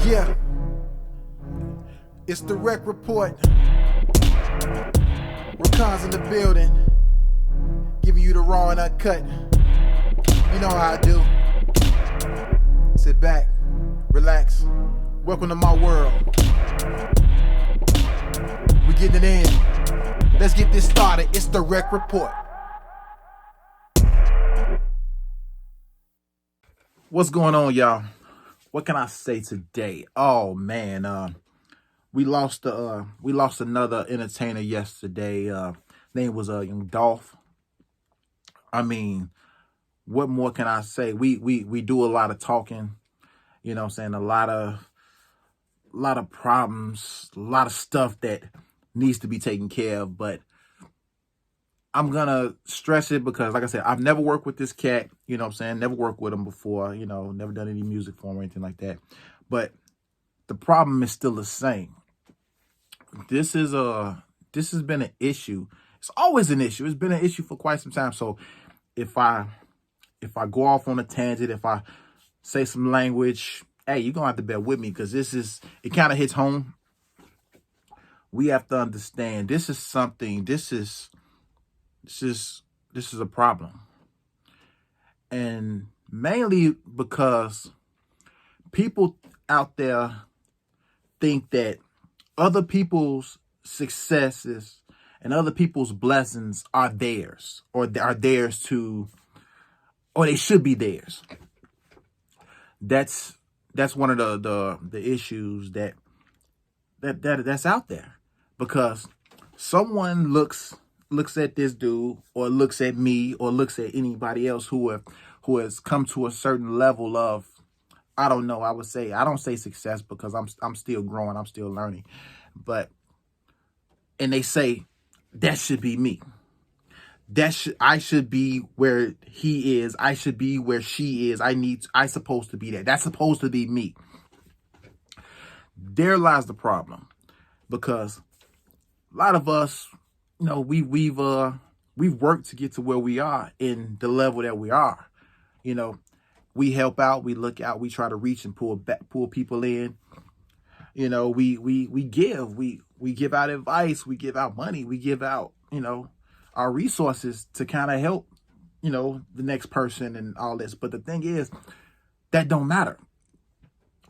Yeah, it's the REKK Report. Rekkhan's in the building, giving you the raw and uncut. You know how I do. Sit back, relax. Welcome to my world. We getting it in. Let's get this started. It's the REKK Report. What's going on, y'all? What can I say today? Oh man, we lost another entertainer yesterday. Name was Young Dolph. I mean, what more can I say? We do a lot of talking, you know what I'm saying? A lot of problems, a lot of stuff that needs to be taken care of, but I'm gonna stress it because, like I said, I've never worked with this cat, you know what I'm saying? Never worked with him before, you know, never done any music for him or anything like that. But the problem is still the same. This has been an issue. It's always an issue. It's been an issue for quite some time. So if I go off on a tangent, if I say some language, hey, you're gonna have to bear with me because it kind of hits home. We have to understand this is a problem. And mainly because people out there think that other people's successes and other people's blessings are theirs, or are theirs to, or they should be theirs. That's one of the issues that's out there, because someone looks at this dude, or looks at me, or looks at anybody else who has come to a certain level of, I don't know, I don't say success because I'm still growing, I'm still learning, and they say that should be me. I should be where he is. I should be where she is. I supposed to be there. That's supposed to be me. There lies the problem, because a lot of us, you know, we've worked to get to where we are in the level that we are. You know, we help out, we look out, we try to reach and pull people in. You know, we give out advice, we give out money, we give out, you know, our resources to kind of help, you know, the next person and all this. But the thing is, that don't matter,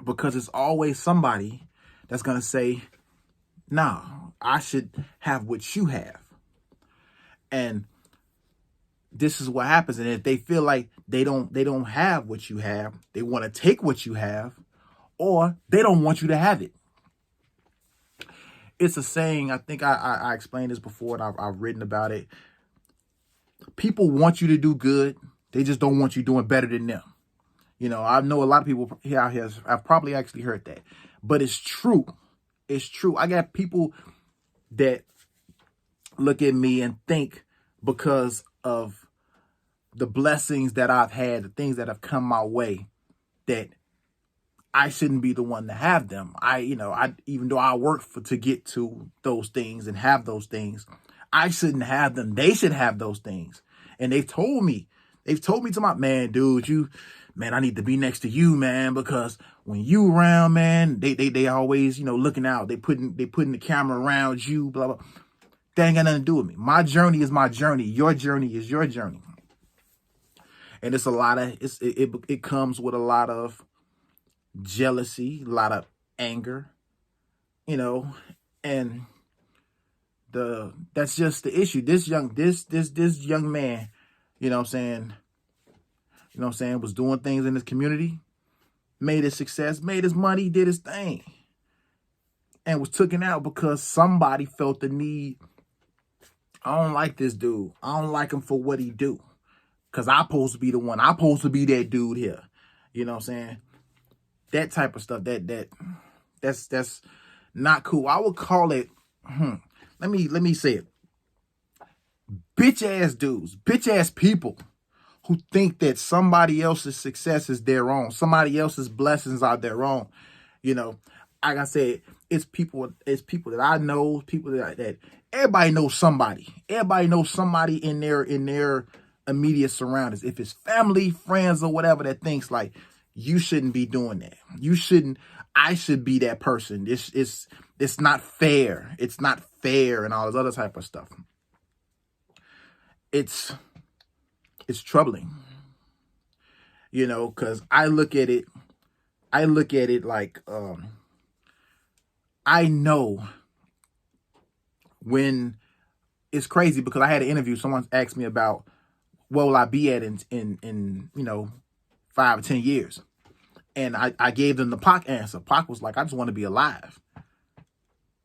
because it's always somebody that's gonna say, nah, I should have what you have. And this is what happens. And if they feel like they don't have what you have, they want to take what you have, or they don't want you to have it. It's a saying, I think I explained this before, and I've written about it. People want you to do good. They just don't want you doing better than them. You know, I know a lot of people out here have probably actually heard that, but it's true. It's true. I got people that look at me and think, because of the blessings that I've had, the things that have come my way, that I shouldn't be the one to have them. Even though I work to get to those things and have those things, I shouldn't have them. They should have those things. And they've told me to my man, dude, I need to be next to you, man, because when you around, man, they always, you know, looking out. They putting the camera around you, blah, blah. That ain't got nothing to do with me. My journey is my journey. Your journey is your journey. And it's it comes with a lot of jealousy, a lot of anger, you know, and that's just the issue. This young man, you know what I'm saying, was doing things in his community, made his success, made his money, did his thing, and was taken out because somebody felt the need. I don't like this dude. I don't like him for what he do, because I'm supposed to be the one. I'm supposed to be that dude here. You know what I'm saying? That type of stuff, that's not cool. I would call it, let me say it. Bitch ass dudes, bitch ass people who think that somebody else's success is their own. Somebody else's blessings are their own. You know, like I said, it's people that I know, people that everybody knows somebody. Everybody knows somebody in their immediate surroundings. If it's family, friends, or whatever, that thinks like, you shouldn't be doing that. I should be that person. It's not fair. It's not fair and all this other type of stuff. It's troubling, because I look at it like, I know when it's crazy, because I had an interview. Someone asked me about what will I be at in 5 or 10 years. And I gave them the Pac answer. Pac was like, I just want to be alive.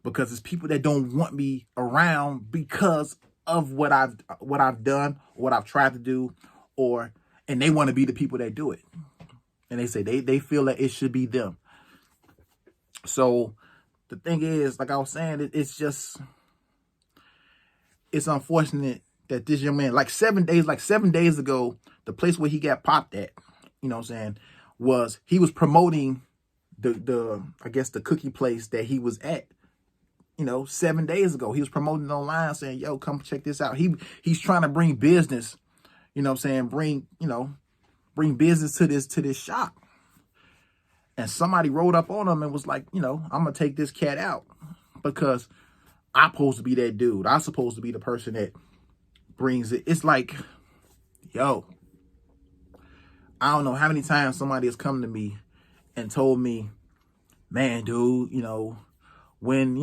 Because it's people that don't want me around because of what I've done, what I've tried to do, and they want to be the people that do it. And they say they feel that it should be them. So the thing is, like I was saying, it's unfortunate that this young man, like 7 days ago, the place where he got popped at, was he was promoting the I guess the cookie place that he was at. 7 days ago, he was promoting it online, saying, "Yo, come check this out." He's trying to bring business, bring business to this shop. And somebody rolled up on him and was like, I'm gonna take this cat out because I'm supposed to be that dude. I'm supposed to be the person that brings it. It's like, yo, I don't know how many times somebody has come to me and told me, man, dude, when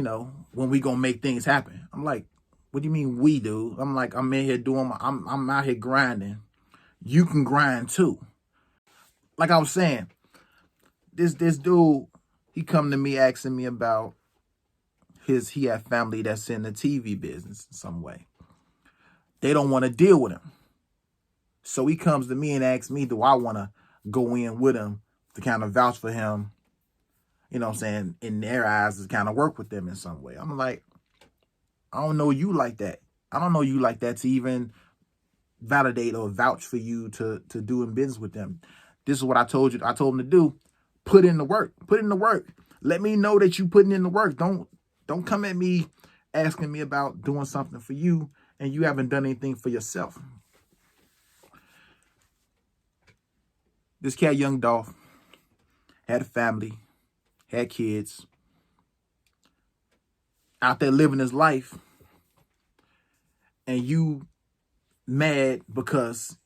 we gonna make things happen? I'm like, what do you mean we, dude? I'm like, I'm in here I'm out here grinding. You can grind too. Like I was saying, this dude, he come to me asking me about he had family that's in the TV business in some way. They don't want to deal with him. So he comes to me and asks me, do I want to go in with him to kind of vouch for him, in their eyes, to kind of work with them in some way. I'm like, I don't know you like that. I don't know you like that to even validate or vouch for you to doing business with them. This is what I told you. I told him to do. Put in the work. Put in the work. Let me know that you putting in the work. Don't come at me asking me about doing something for you and you haven't done anything for yourself. This cat, Young Dolph, had a family, had kids, out there living his life, and you mad because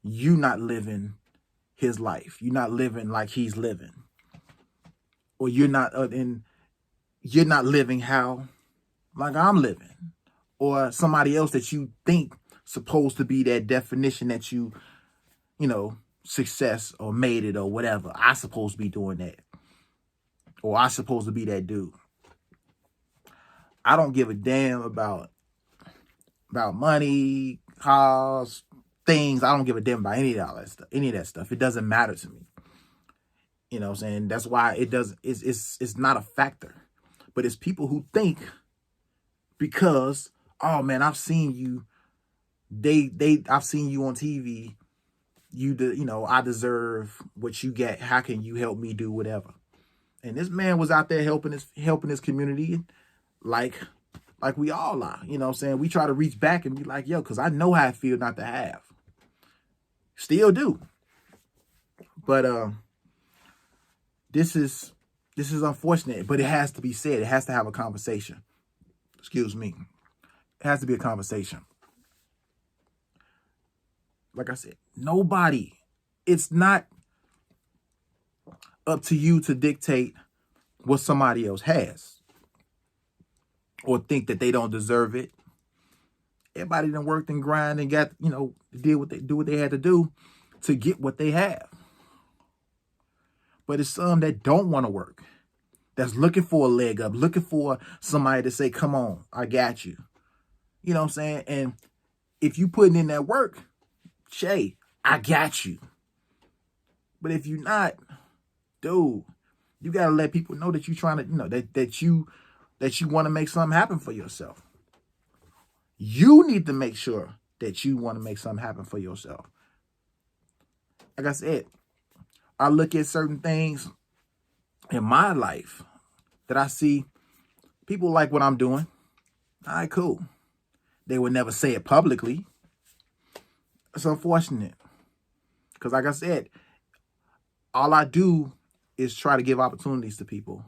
you not living his life. You're not living like he's living. Or you're not living how like I'm living. Or somebody else that you think supposed to be that definition that you success or made it or whatever. I supposed to be doing that. Or I supposed to be that dude. I don't give a damn about money, cars, things. I don't give a damn about any of that stuff. It doesn't matter to me. You know what I'm saying? That's why it's not a factor. But it's people who think because, oh man, I've seen you. I've seen you on TV. I deserve what you get. How can you help me do whatever? And this man was out there helping his community like we all are. You know what I'm saying? We try to reach back and be like, yo, because I know how it feels not to have. Still do. But this is unfortunate, but it has to be said. It has to have a conversation. Excuse me. It has to be a conversation. Like I said, nobody. It's not up to you to dictate what somebody else has or think that they don't deserve it. Everybody done worked and grind and got, do what they had to do to get what they have. But it's some that don't want to work, that's looking for a leg up, looking for somebody to say, come on, I got you. You know what I'm saying? And if you putting in that work, Shay, I got you. But if you're not, dude, you got to let people know that you're trying to, that you want to make something happen for yourself. You need to make sure that you want to make something happen for yourself. Like I said, I look at certain things in my life that I see people like what I'm doing. All right, cool. They would never say it publicly. It's unfortunate. Because like I said, all I do is try to give opportunities to people.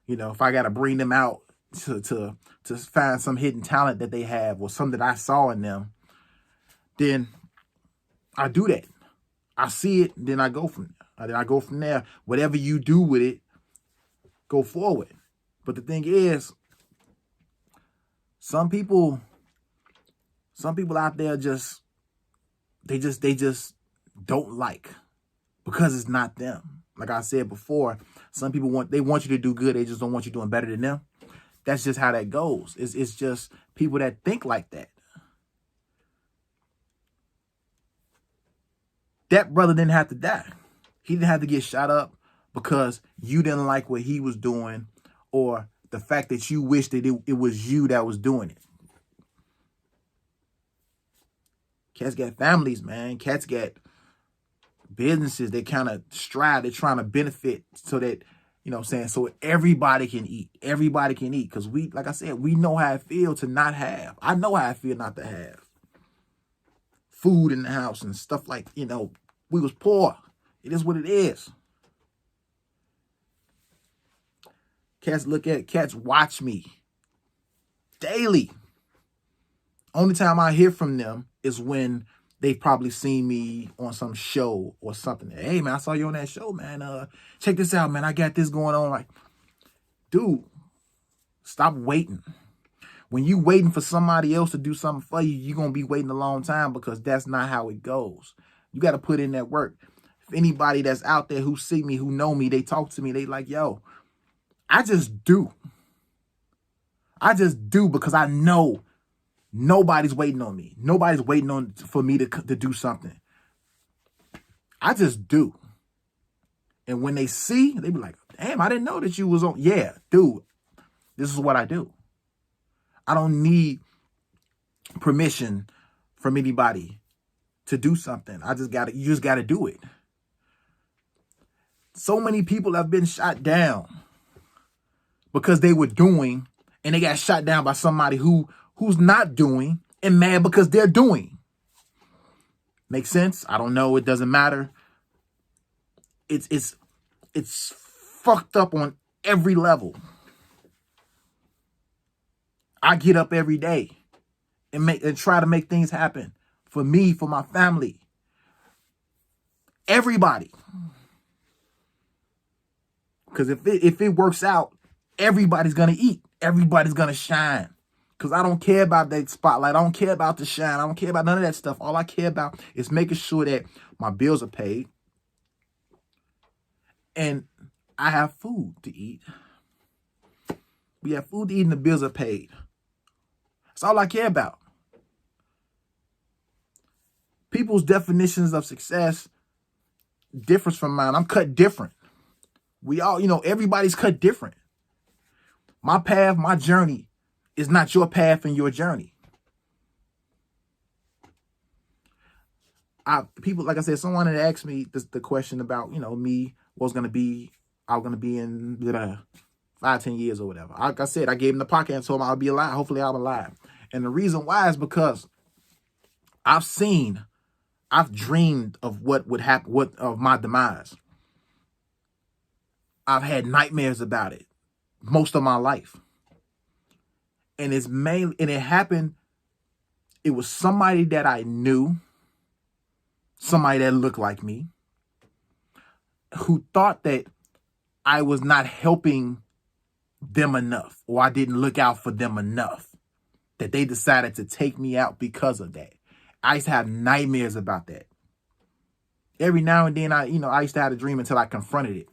You know, if I got to bring them out to find some hidden talent that they have or something that I saw in them, then I do that. I see it, then I go from there. Then I go from there. Whatever you do with it, go forward. But the thing is, some people out there they just don't like, because it's not them. Like I said before, some people want you to do good. They just don't want you doing better than them. That's just how that goes. It's just people that think like that. That brother didn't have to die. He didn't have to get shot up because you didn't like what he was doing, or the fact that you wished that it was you that was doing it. Cats got families, man. Cats got businesses. They kind of strive. They're trying to benefit so that, you know what I'm saying, so everybody can eat. Everybody can eat. Because we, like I said, we know how it feels to not have. I know how it feels not to have food in the house and stuff like, you know, we was poor. It is what it is. Cats watch me daily. Only time I hear from them is when they've probably seen me on some show or something. Hey, man, I saw you on that show, man. Check this out, man. I got this going on. Like, dude, stop waiting. When you waiting for somebody else to do something for you, you're going to be waiting a long time, because that's not how it goes. You got to put in that work. If anybody that's out there who see me, who know me, they talk to me, they like, yo, I just do. I just do, because I know nobody's waiting on me. Nobody's waiting for me to do something. I just do. And when they see, they be like, damn, I didn't know that you was on. Yeah, dude, this is what I do. I don't need permission from anybody to do something. You just gotta do it. So many people have been shot down because they were doing, and they got shot down by somebody who's not doing, and mad because they're doing. Make sense? I don't know. It doesn't matter. It's fucked up on every level. I get up every day and try to make things happen for me, for my family, everybody. Because if it works out, everybody's gonna eat. Everybody's gonna shine. Because I don't care about that spotlight. I don't care about the shine. I don't care about none of that stuff. All I care about is making sure that my bills are paid and I have food to eat. We have food to eat and the bills are paid. That's all I care about. People's definitions of success differs from mine. I'm cut different. We all, everybody's cut different. My path, my journey is not your path and your journey. People, like I said, someone had asked me the question about, me, I was going to be in 5-10 years or whatever. Like I said, I gave him the podcast and told him I'll be alive. Hopefully I'm alive. And the reason why is because I've dreamed of what would happen, of my demise. I've had nightmares about it most of my life. And it happened, it was somebody that I knew, somebody that looked like me, who thought that I was not helping them enough, or I didn't look out for them enough, that they decided to take me out because of that. I used to have nightmares about that. Every now and then, I used to have a dream until I confronted it.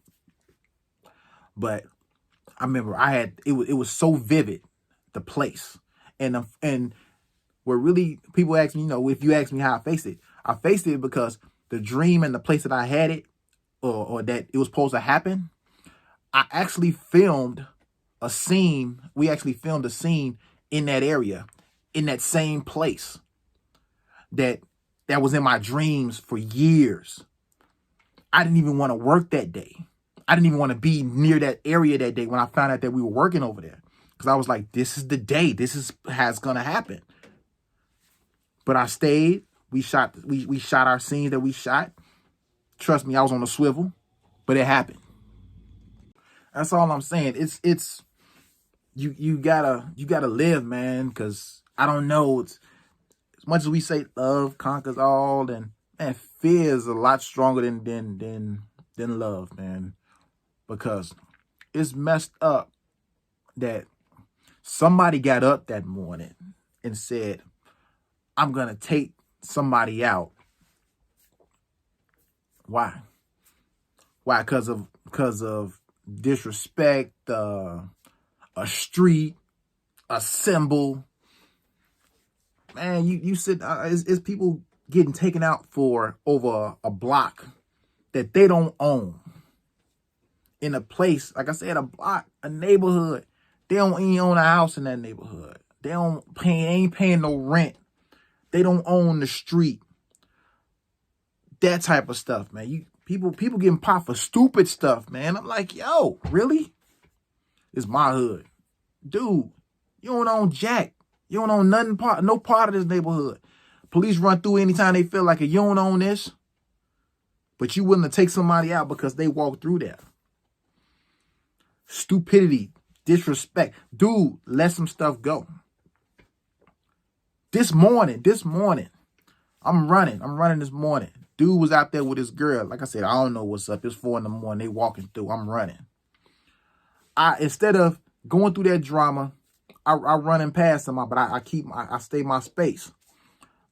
But I remember it was so vivid, the place. And where really people ask me, if you ask me how I faced it because the dream and the place that I had it, or that it was supposed to happen, I actually filmed a scene. We actually filmed a scene in that area, in that same place that was in my dreams for years. I didn't even want to work that day. I didn't even want to be near that area that day when I found out that we were working over there. Because I was like, this is the day. This is how it's going to happen. But I stayed. We shot our scenes that we shot. Trust me, I was on a swivel. but it happened. That's all I'm saying. It's you gotta live, man, because I don't know. It's, as much as we say love conquers all, and man, fear is a lot stronger than love, man. Because it's messed up that somebody got up that morning and said, I'm gonna take somebody out. Why? Why? Because of disrespect, a street, a symbol. Man, you sit. It's people getting taken out for over a block that they don't own. In a place, like I said, a block, a neighborhood. They don't even own a house in that neighborhood. They ain't paying no rent. They don't own the street. That type of stuff, man. People getting popped for stupid stuff, man. I'm like, yo, really? It's my hood. Dude, you don't own jack. You don't own nothing, no part of this neighborhood. Police run through anytime they feel like it. You don't own this. But you willing to take somebody out because they walked through there. Stupidity, disrespect. Dude, let some stuff go. This morning, I'm running this morning. Dude was out there with his girl. Like I said, I don't know what's up. It's 4 a.m. They walking through. I'm running. Instead of going through that drama, I running past them, but I stay my space.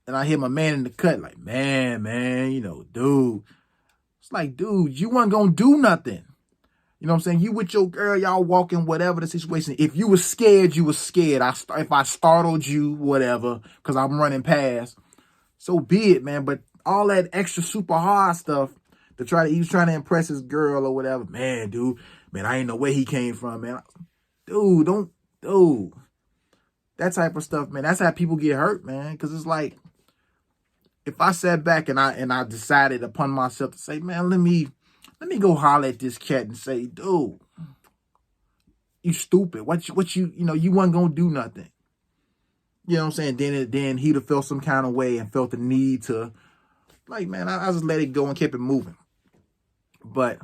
And I hear my man in the cut like, man, dude. It's like, dude, you weren't gonna do nothing. You know what I'm saying? You with your girl, y'all walking, whatever the situation. If you was scared, you was scared. If I startled you, whatever, because I'm running past, so be it, man. But all that extra super hard stuff he was trying to impress his girl or whatever. Man, dude, I ain't know where he came from, man. Dude, that type of stuff, man. That's how people get hurt, man. Because it's like, if I sat back and I decided upon myself to say, man, let me go holler at this cat and say, dude, you stupid. What you wasn't gonna do nothing. You know what I'm saying? Then he'd have felt some kind of way and felt the need to, like, man, I just let it go and kept it moving. But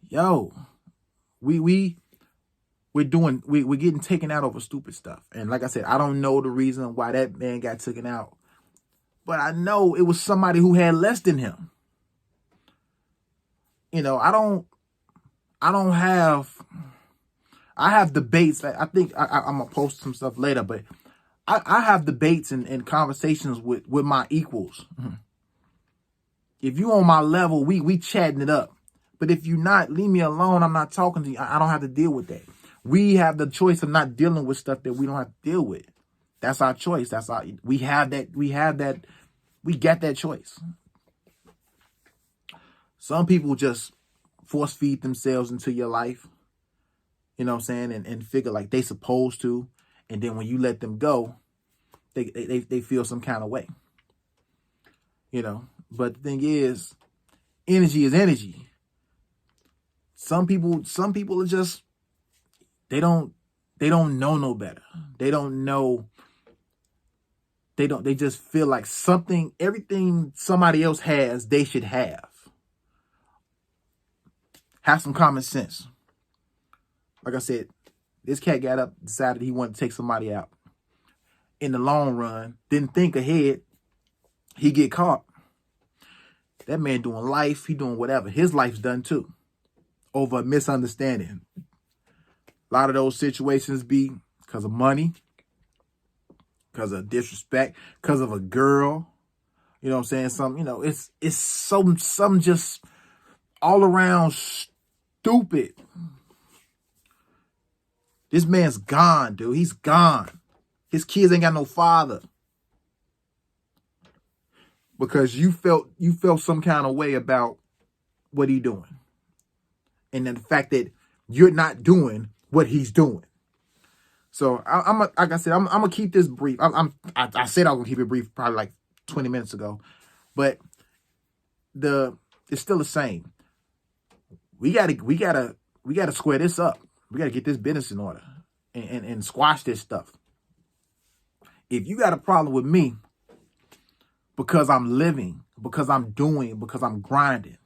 yo, we're getting taken out over stupid stuff. And like I said, I don't know the reason why that man got taken out, but I know it was somebody who had less than him. You know, I have debates. I think I'm gonna post some stuff later, but I have debates and conversations with my equals. If you on my level, we chatting it up. But if you not, leave me alone. I'm not talking to you. I don't have to deal with that. We have the choice of not dealing with stuff that we don't have to deal with. That's our choice. We got that choice. Some people just force feed themselves into your life, you know what I'm saying, and figure like they supposed to. And then when you let them go, they feel some kind of way, you know. But the thing is, energy is energy. Some people are just, they don't know no better. They don't know. They just feel like everything somebody else has, they should have. Have some common sense. Like I said, this cat got up, decided he wanted to take somebody out. In the long run, didn't think ahead. He get caught. That man doing life, he doing whatever. His life's done too. Over a misunderstanding. A lot of those situations be because of money, because of disrespect, because of a girl. You know what I'm saying? It's some just all around stupid. This man's gone, dude. He's gone. His kids ain't got no father. Because you felt some kind of way about what he doing. And then the fact that you're not doing what he's doing. So like I said, I'm gonna keep this brief. I said I was gonna keep it brief probably like 20 minutes ago. But it's still the same. We gotta square this up. We gotta get this business in order and squash this stuff. If you got a problem with me because I'm living, because I'm doing, because I'm grinding,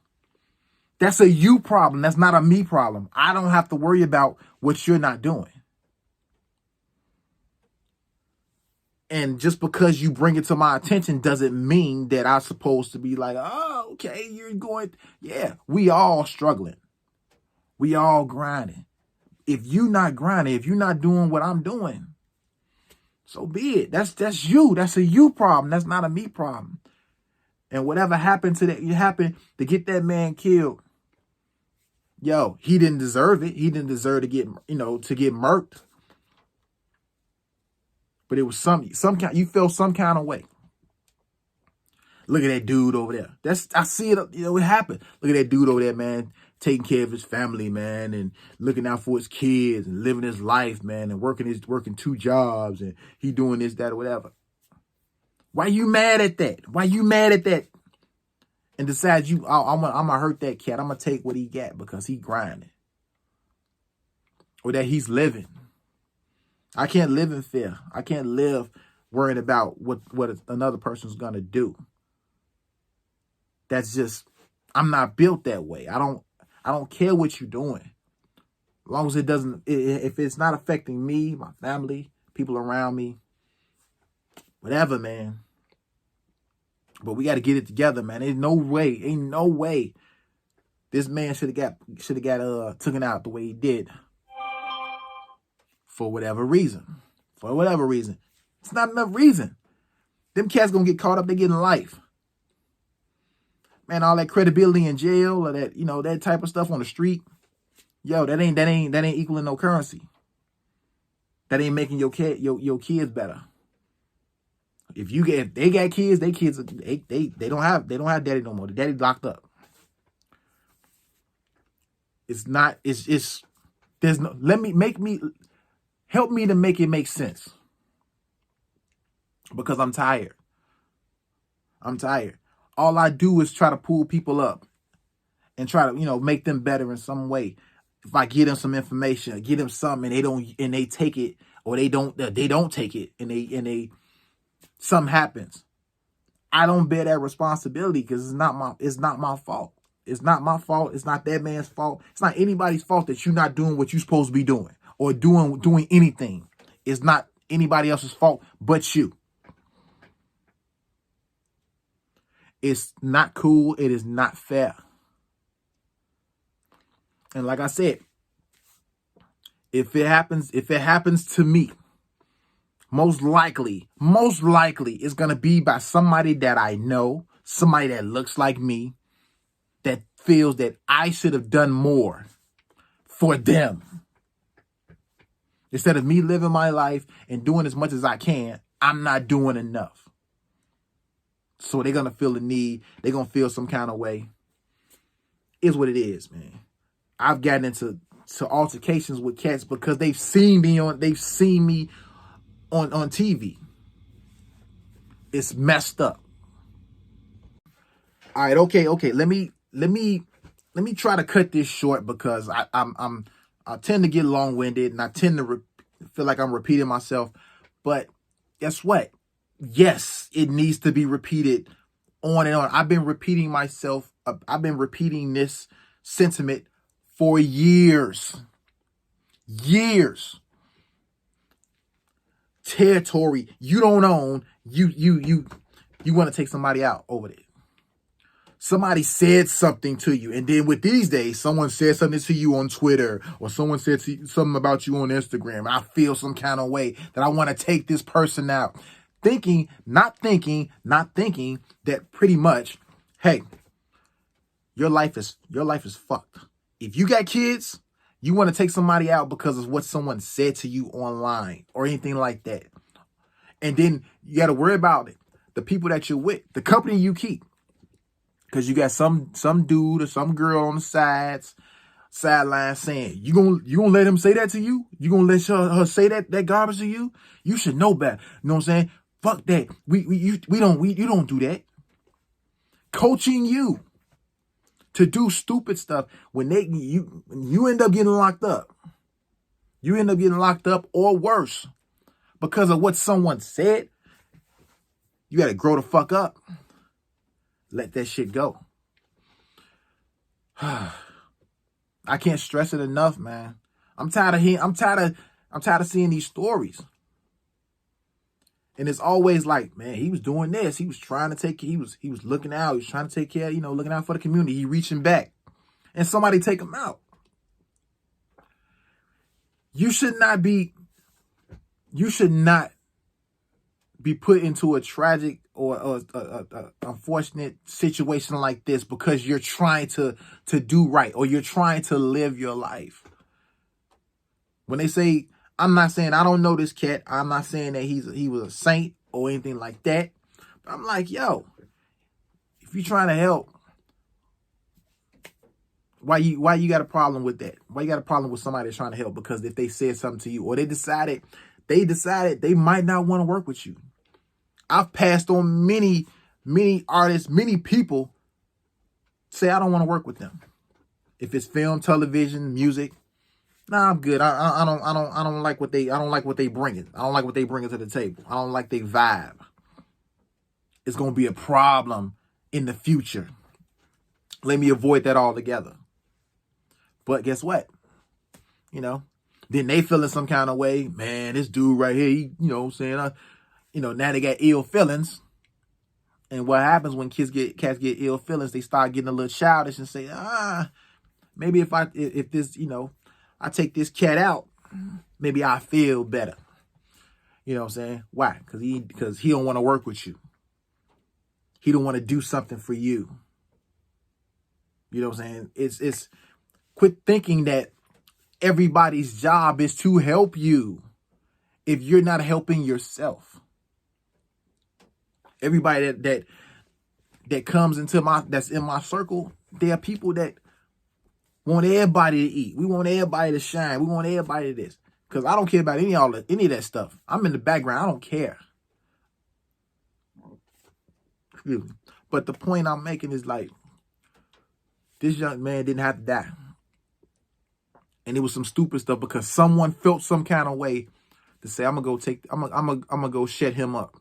That's a you problem. That's not a me problem. I don't have to worry about what you're not doing. And just because you bring it to my attention doesn't mean that I'm supposed to be like, oh, okay, you're going. Yeah, we all struggling. We all grinding. If you not grinding, if you're not doing what I'm doing, so be it. That's you. That's a you problem. That's not a me problem. And whatever happened to that, you happened to get that man killed. Yo, he didn't deserve it. He didn't deserve to get, to get murked. But it was some kind. You felt some kind of way. Look at that dude over there. I see it. It happened. Look at that dude over there, man, taking care of his family, man, and looking out for his kids and living his life, man, and working 2 jobs, and he doing this, that, or whatever. Why you mad at that? Why you mad at that? And decide I'm gonna hurt that cat. I'm gonna take what he got because he grinding, or that he's living. I can't live in fear. I can't live worrying about what another person's gonna do. That's just, I'm not built that way. I don't care what you're doing. As long as if it's not affecting me, my family, people around me, whatever, man. But we got to get it together, man. Ain't no way this man should have got taken out the way he did. For whatever reason. It's not enough reason. Them cats gonna get caught up, they getting life. Man, all that credibility in jail or that, that type of stuff on the street. Yo, that ain't equaling no currency. That ain't making your kids better. If they got kids, they don't have daddy no more. The daddy locked up. Help me to make it make sense. Because I'm tired. All I do is try to pull people up and try to, make them better in some way. If I give them some information, give them something and they take it, or they don't take it and they something happens, I don't bear that responsibility because it's not my fault. It's not my fault. It's not that man's fault. It's not anybody's fault that you're not doing what you're supposed to be doing or doing anything. It's not anybody else's fault but you. It's not cool. It is not fair. And like I said, if it happens to me, most likely it's going to be by somebody that I know, somebody that looks like me, that feels that I should have done more for them. Instead of me living my life and doing as much as I can, I'm not doing enough. So they're going to feel the need. They're going to feel some kind of way. It's what it is, man. I've gotten into altercations with cats because they've seen me on TV. It's messed up. All right, okay. Let me try to cut this short because I tend to get long-winded and I tend to feel like I'm repeating myself. But guess what? Yes, it needs to be repeated on and on. I've been repeating myself. I've been repeating this sentiment for years. Territory you don't own, you want to take somebody out over it. Somebody said something to you, and then with these days, someone said something to you on Twitter, or someone said something about you on Instagram, and I feel some kind of way that I want to take this person out. Not thinking that pretty much, hey, your life is fucked. If you got kids, you want to take somebody out because of what someone said to you online or anything like that. And then you got to worry about it. The people that you're with, the company you keep. Because you got some dude or some girl on the sideline saying, you gonna let him say that to you? You gonna let her say that garbage to you? You should know better. You know what I'm saying? Fuck that. You don't do that. Coaching you to do stupid stuff when you end up getting locked up. You end up getting locked up or worse because of what someone said. You got to grow the fuck up. Let that shit go. I can't stress it enough, man. I'm tired of seeing these stories. And it's always like, man, he was doing this. He was trying to he was looking out. He was trying to take care, looking out for the community. He reaching back. And somebody take him out. You should not be put into a tragic or a unfortunate situation like this because you're trying to do right or you're trying to live your life. When they say, I'm not saying I don't know this cat. I'm not saying that he was a saint or anything like that. But I'm like, yo, if you're trying to help, why you got a problem with that? Why you got a problem with somebody that's trying to help? Because if they said something to you or they decided they might not want to work with you. I've passed on many artists, many people say I don't want to work with them. If it's film, television, music, nah, I'm good. I don't like what they bringing. I don't like what they bringing to the table. I don't like their vibe. It's gonna be a problem in the future. Let me avoid that altogether. But guess what? Then they feeling some kind of way. Man, this dude right here, he, now they got ill feelings. And what happens when cats get ill feelings, they start getting a little childish and say, maybe if this, I take this cat out, maybe I feel better. You know what I'm saying? Why? Because he don't want to work with you. He don't want to do something for you. You know what I'm saying? It's quit thinking that everybody's job is to help you if you're not helping yourself. Everybody that comes that's in my circle, there are people that want everybody to eat. We want everybody to shine. We want everybody to this. Because I don't care about any of that stuff. I'm in the background. I don't care. Excuse me. But the point I'm making is like, this young man didn't have to die. And it was some stupid stuff because someone felt some kind of way to say, I'm gonna go shut him up.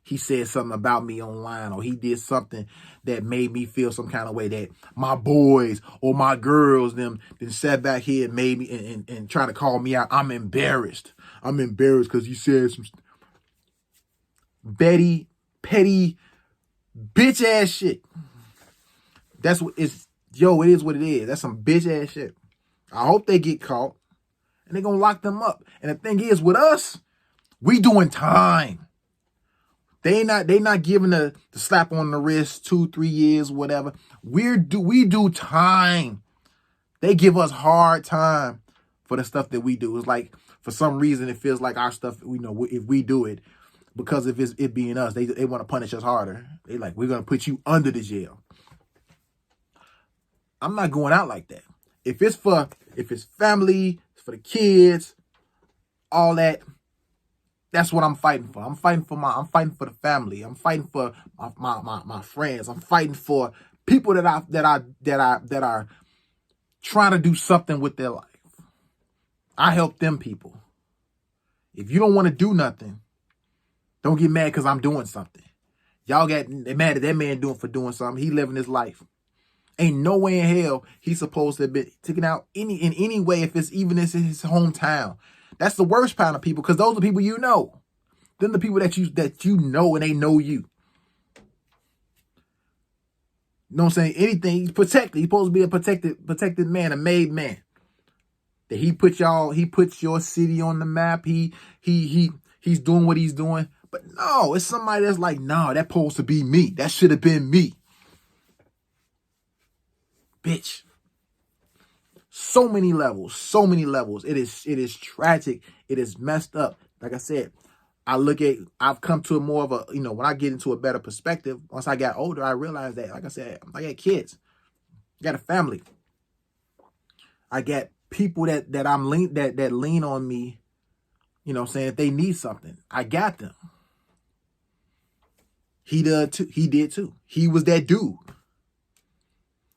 He said something about me online, or he did something that made me feel some kind of way that my boys or my girls then sat back here and made me and try to call me out. I'm embarrassed. I'm embarrassed because he said some petty, bitch ass shit. That's what it's. Yo, it is what it is. That's some bitch ass shit. I hope they get caught and they're going to lock them up. And the thing is, with us, we doing time. They not giving the slap on the wrist, 2-3 years, whatever. We do time. They give us hard time for the stuff that we do. It's like, for some reason, it feels like our stuff, if we do it, because of it being us, they want to punish us harder. They like, we're going to put you under the jail. I'm not going out like that. If it's family, it's for the kids, all that, that's what I'm fighting for. I'm fighting for the family. I'm fighting for my friends. I'm fighting for people that are trying to do something with their life. I help them people. If you don't want to do nothing, don't get mad because I'm doing something. Y'all get mad at that man doing something. He living his life. Ain't no way in hell he's supposed to be taken out in any way if it's even in his hometown. That's the worst kind of people, because those are people you know. Then the people that you know and they know you. You know what I'm saying? Anything, he's protected. He's supposed to be a protected man, a made man. That he puts your city on the map. He's doing what he's doing. But no, it's somebody that's like, no, that's supposed to be me. That should have been me. Bitch. So many levels. It is tragic. It is messed up. Like I said, I've come to a more of a, when I get into a better perspective, once I got older, I realized that, like I said, I got kids. I got a family. I got people that lean on me, saying if they need something, I got them. He did too. He was that dude.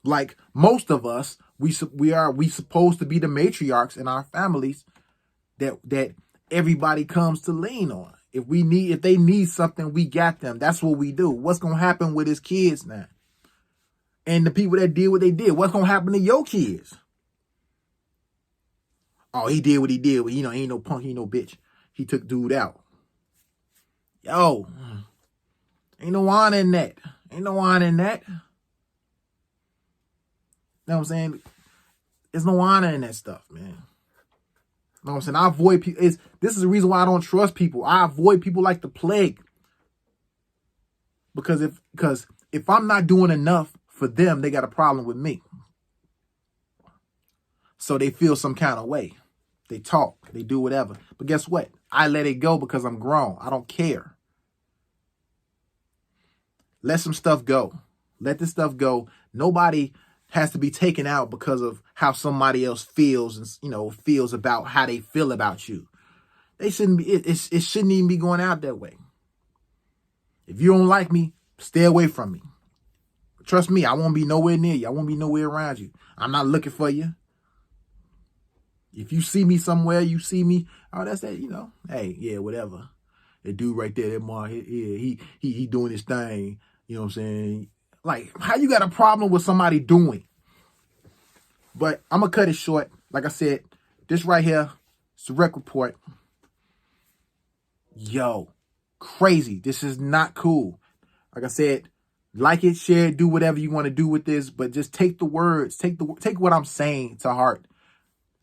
Like most of us, we supposed to be the matriarchs in our families that everybody comes to lean on. If they need something, we got them. That's what we do. What's gonna happen with his kids now? And the people that did what they did, what's going to happen to your kids? Oh, he did what he did. But, he ain't no punk. He ain't no bitch. He took dude out. Yo, ain't no honor in that. Ain't no honor in that. You know what I'm saying? There's no honor in that stuff, man. You know what I'm saying? I avoid people. This is the reason why I don't trust people. I avoid people like the plague. Because if I'm not doing enough for them, they got a problem with me. So they feel some kind of way. They talk, they do whatever. But guess what? I let it go because I'm grown. I don't care. Let some stuff go. Let this stuff go. Nobody has to be taken out because of how somebody else feels and, feels about how they feel about you. They shouldn't be, it shouldn't even be going out that way. If you don't like me, stay away from me. Trust me, I won't be nowhere near you. I won't be nowhere around you. I'm not looking for you. If you see me somewhere, you see me, oh, that's that, hey, yeah, whatever. That dude right there, that Mark, he doing his thing. You know what I'm saying? Like, how you got a problem with somebody doing? But I'm going to cut it short. Like I said, this right here, it's the REKK Report. Yo, crazy. This is not cool. Like I said, like it, share it, do whatever you want to do with this, but just take the words, take what I'm saying to heart.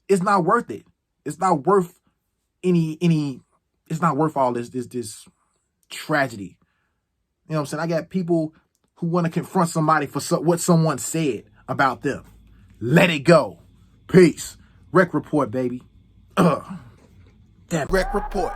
It's not worth it. It's not worth it's not worth all this tragedy. You know what I'm saying? I got people who want to confront somebody for what someone said about them. Let it go. Peace. REKK Report, baby. Damn. REKK Report.